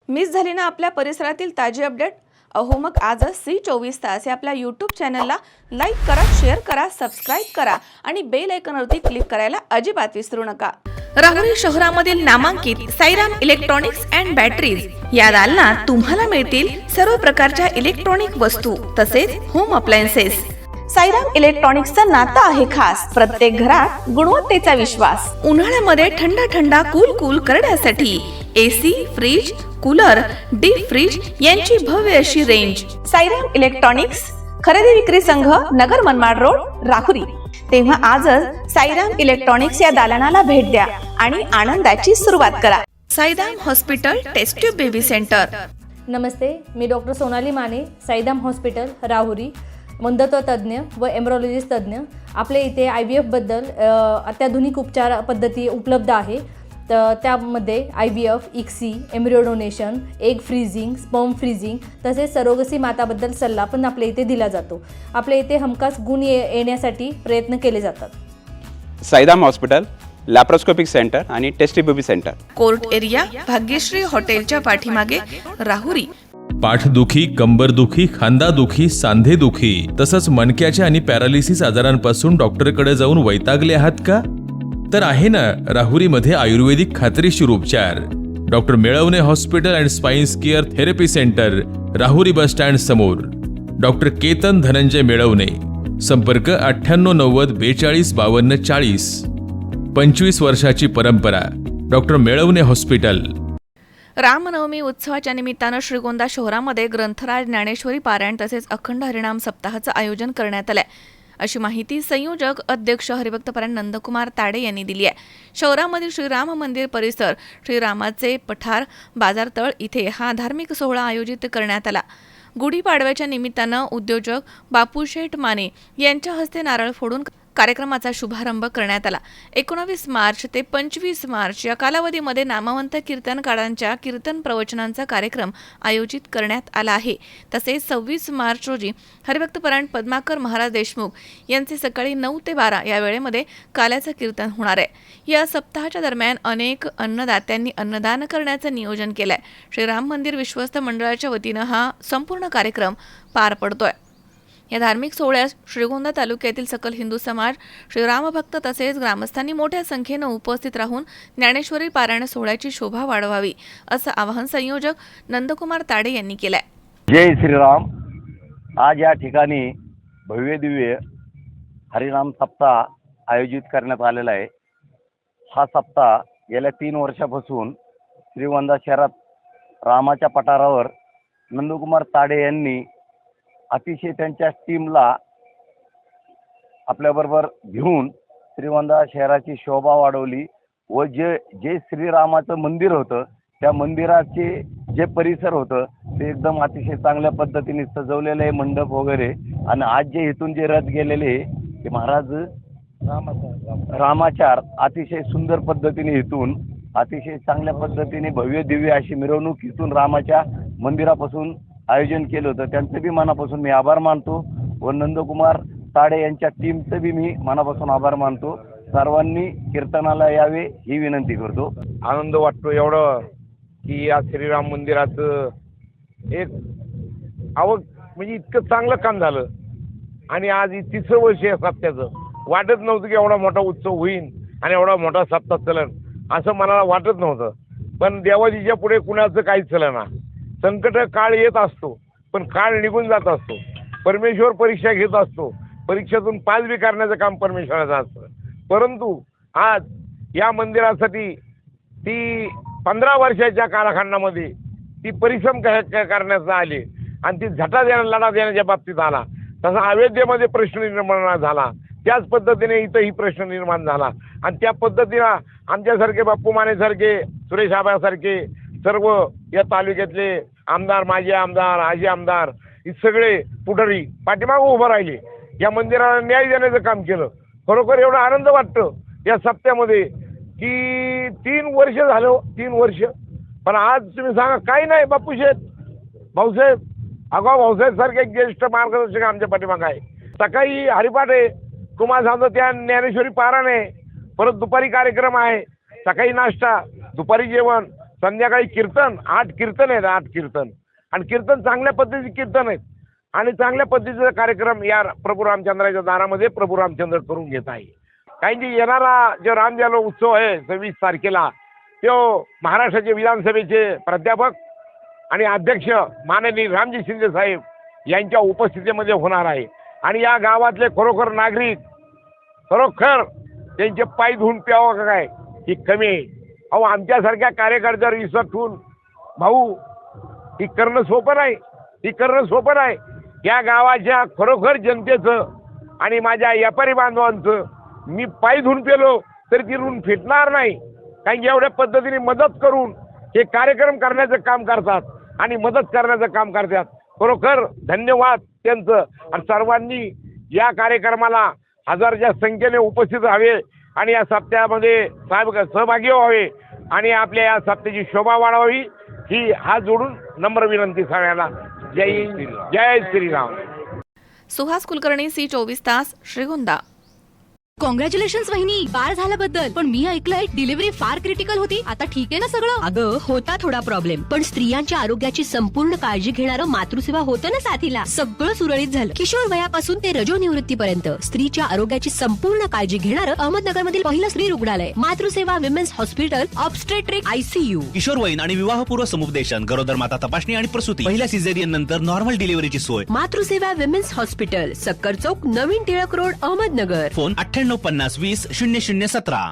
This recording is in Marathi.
मिस झाली ना आपल्या परिसरातील ताजी अपडेट? अहो मग आजच C24 तास या आपल्या यूट्यूब चॅनलला लाईक करा, शेअर करा, सबस्क्राईब करा आणि बेल आयकॉनवरती क्लिक करायला अजिबात विसरू नका। राहुरी शहरामधील नामांकित साईराम इलेक्ट्रॉनिक्स अँड बॅटरीज या दालनात तुम्हाला मिळतील सर्व प्रकारच्या इलेक्ट्रॉनिक वस्तू तसेच होम अप्लायन्सेस। साईराम इलेक्ट्रॉनिक्सचं नातं आहे खास, प्रत्येक घरात गुणवत्तेचा विश्वास। उन्हाळ्यामध्ये थंड थंड कूल करण्यासाठी AC, fridge, cooler, deep fridge यांची भव्य अशी रेंज। साईराम इलेक्ट्रॉनिक्स खरेदी विक्री संघ, नगर मनमाड रोड, राहुरी। तेव्हा आजच साईराम इलेक्ट्रॉनिक्स या दालनाला भेट द्या आणि आनंदाची सुरुवात करा। Sairam hospital test tube baby centre. नमस्ते, मी डॉक्टर सोनाली माने, साईराम हॉस्पिटल राहुरी, वंध्यत्व तज्ज्ञ व एम्ब्रॉलॉजिस्ट तज्ज्ञ। आपल्या इथे IVF बद्दल अत्याधुनिक उपचार पद्धती उपलब्ध आहे। तर त्यामध्ये IVF, ICSI, embryo donation, egg freezing, sperm freezing तसेच सरोगसी माताबद्दल सल्ला पण आपल्या इथे दिला जातो। आपल्या इथे हमखास गुण येण्यासाठी प्रयत्न केले जातात। साईराम हॉस्पिटल लॅप्रोस्कोपिक सेंटर आणि test baby centre, court area, Bhagyashree हॉटेलच्या पाठीमागे, राहुरी। पाठदुखी, कंबरदुखी, खांदादुखी, सांधेदुखी तसंच मणक्याच्या आणि पॅरालिसिस आजारांपासून डॉक्टरकडे जाऊन वैतागले आहात का? तर आहे ना राहुरीमध्ये आयुर्वेदिक खात्रीशीर उपचार। Doctor Melavane hospital and spines care therapy centre, Rahuri bus stand समोर। डॉक्टर केतन धनंजय मेळवणे, संपर्क 9890 42 52 40। 25 वर्षाची परंपरा, डॉक्टर मेळवणे हॉस्पिटल। रामनवमी उत्सवाच्या निमित्तानं श्रीगोंदा शहरामध्ये ग्रंथराज ज्ञानेश्वरी पारायण तसेच अखंड हरिनाम सप्ताहाचं आयोजन करण्यात आलंय, अशी माहिती संयोजक अध्यक्ष हरिभक्तपरायण नंदकुमार ताडे यांनी दिली आहे। शहरामधील श्रीराम मंदिर परिसर, श्रीरामाचे पठार, बाजारतळ इथे हा धार्मिक सोहळा आयोजित करण्यात आला। गुढीपाडव्याच्या निमित्तानं उद्योजक बापूशेठ माने यांच्या हस्ते नारळ फोडून कार्यक्रमाचा शुभारंभ करण्यात आला। 19 मार्च ते 25 मार्च या कालावधीमध्ये नामवंत कीर्तनकारांच्या कीर्तन प्रवचनांचा कार्यक्रम आयोजित करण्यात आला आहे। तसेच 26 मार्च रोजी हरिभक्तपरायण पद्माकर महाराज देशमुख यांचे सकाळी 9 ते 12 या वेळेमध्ये काल्याचं कीर्तन होणार आहे। या सप्ताहाच्या दरम्यान अनेक अन्नदात्यांनी अन्नदान करण्याचं नियोजन केलंय। श्रीराम मंदिर विश्वस्त मंडळाच्या वतीनं हा संपूर्ण कार्यक्रम पार पडतोय। या धार्मिक सोहळ्यास श्रीगोंदा तालुक्यातील सकल हिंदू समाज, श्रीरामभक्त तसेच ग्रामस्थांनी मोठ्या संख्येनं उपस्थित राहून ज्ञानेश्वरी पारायण सोहळ्याची शोभा वाढवावी, असं आवाहन संयोजक नंदकुमार ताडे यांनी केलंय। जय श्रीराम। आज या ठिकाणी भव्य दिव्य हरिनाम सप्ताह आयोजित करण्यात आलेला आहे। हा सप्ताह गेल्या 3 वर्षापासून श्रीगोंदा शहरात रामाच्या पठारावर नंदकुमार ताडे यांनी अतिशय त्यांच्या टीमला आपल्याबरोबर घेऊन श्रीगोंदा शहराची शोभा वाढवली व जे श्रीरामाचं मंदिर होतं त्या मंदिराचे जे परिसर होतं ते एकदम अतिशय चांगल्या पद्धतीने सजवलेलं आहे, मंडप वगैरे। आणि आज जे इथून जे रथ गेलेले ते महाराज रामाचार अतिशय सुंदर पद्धतीने इथून अतिशय चांगल्या पद्धतीने भव्य दिव्य अशी मिरवणूक इथून रामाच्या मंदिरापासून आयोजन केलं होतं। त्यांचं बी मनापासून मी आभार मानतो व नंदकुमार ताडे यांच्या टीमचं बी मी मनापासून आभार मानतो। सर्वांनी कीर्तनाला यावे ही विनंती करतो। आनंद वाटतो एवढं की या श्रीराम मंदिराचं एक म्हणजे इतकं चांगलं काम झालं आणि आज 3रं वर्ष आहे सप्त्याचं। वाटत नव्हतं की एवढा मोठा उत्सव होईल आणि एवढा मोठा सप्ताह चलन असं मनाला वाटत नव्हतं, पण देवाजीच्या पुढे कुणाचं काहीच चलना। संकट काळ येत असतो पण काळ निघून जात असतो। परमेश्वर परीक्षा घेत असतो, परीक्षेतून पास बी करण्याचं काम परमेश्वराचं असतं। परंतु आज या मंदिरासाठी ती 15 वर्षाच्या कालखंडामध्ये ती परिश्रम करण्याचा आली आणि ती लढा देण्याच्या बाबतीत आला। तसा अयोध्येमध्ये प्रश्न निर्माण झाला, त्याच पद्धतीने इथंही प्रश्न निर्माण झाला आणि त्या पद्धतीनं आमच्यासारखे बाप्पू मानेसारखे, सुरेश आबासारखे सर्व या तालुक्यातले आमदार, माजी आमदार, आजी आमदार हे सगळे पुढारी पाठीमागं उभं राहिले, या मंदिराला न्याय देण्याचं काम केलं। खरोखर एवढा आनंद वाटतं या सप्त्यामध्ये की 3 वर्ष झालं, 3 वर्ष। पण आज तुम्ही सांगा काही नाही, बापूशेठ भाऊसाहेब, आगाव भाऊसाहेब सारखे एक ज्येष्ठ मार्गदर्शक आमच्या पाठीमागं आहे। सकाळी हरिपाठ आहे, तुम्हाला सांगतो त्या ज्ञानेश्वरी पारायण आहे, परत दुपारी कार्यक्रम आहे, सकाळी नाश्ता, दुपारी जेवण, संध्याकाळी कीर्तन 8 कीर्तन आहेत, 8 कीर्तन, आणि कीर्तन चांगल्या पद्धतीचे कीर्तन आहेत आणि चांगल्या पद्धतीचा कार्यक्रम या प्रभू रामचंद्राच्या दारामध्ये प्रभू रामचंद्र करून घेत आहे. काही जी येणारा जो रामजन्म उत्सव आहे 26 तारखेला, तो महाराष्ट्राचे विधानसभेचे प्राध्यापक आणि अध्यक्ष माननीय रामजी शिंदे साहेब यांच्या उपस्थितीमध्ये होणार आहे. आणि या गावातले खरोखर नागरिक खरोखर त्यांचे पाय धुवून प्यावं का काय ही कमी आहे. अहो आमच्यासारख्या कार्यकर्त्यावर विश्वास ठेवून भाऊ ही करणं सोपं नाही, ही करणं सोपं नाही. या गावाच्या खरोखर जनतेचं आणि माझ्या व्यापारी बांधवांचं मी पाय धुवून पेलो तरी ती ऋण फिटणार नाही. कारण एवढ्या पद्धतीने मदत करून हे कार्यक्रम करण्याचं काम करतात आणि मदत करण्याचं काम करतात. खरोखर धन्यवाद त्यांचं. आणि सर्वांनी या कार्यक्रमाला हजारच्या संख्येने उपस्थित राहावे आणि या सप्त्यामध्ये सहभागी व्हावे आणि आपल्या या सप्त्याची शोभा वाढवावी ही हात जोडून नम्र विनंती सगळ्यांना. जय हिंद, जय श्रीराम. सुहास कुलकर्णी, सी 24 तास, श्रीगोंदा. कॉंग्रॅच्युलेशन्स वहिनी, बाळ झाल्याबद्दल. पण मी ऐकलंय डिलिव्हरी फार क्रिटिकल होती. आता ठीक आहे ना सगळं? अगं होता थोडा प्रॉब्लेम, पण स्त्रियांच्या आरोग्याची संपूर्ण काळजी घेणारं मातृसेवा होतं ना साथीला. सगळं सुरळीत झालं. किशोर वयापासून ते रजो निवृत्तीपर्यंत स्त्रीच्या आरोग्याची संपूर्ण काळजी घेणारं अहमदनगर मधील पहिलं स्त्री रुग्णालय Matruseva women's hospital, obstetric ICU. किशोरवयीन आणि विवाहपूर्व समुपदेशन, गरोदर माता तपासणी आणि प्रसूती, पहिल्या सिझेरियन नंतर नॉर्मल डिलिव्हरीची सोय. मातृसेवा विमेन्स हॉस्पिटल, सक्कर चौक, नवीन टिळक रोड, अहमदनगर. फोन 9850 20 0017.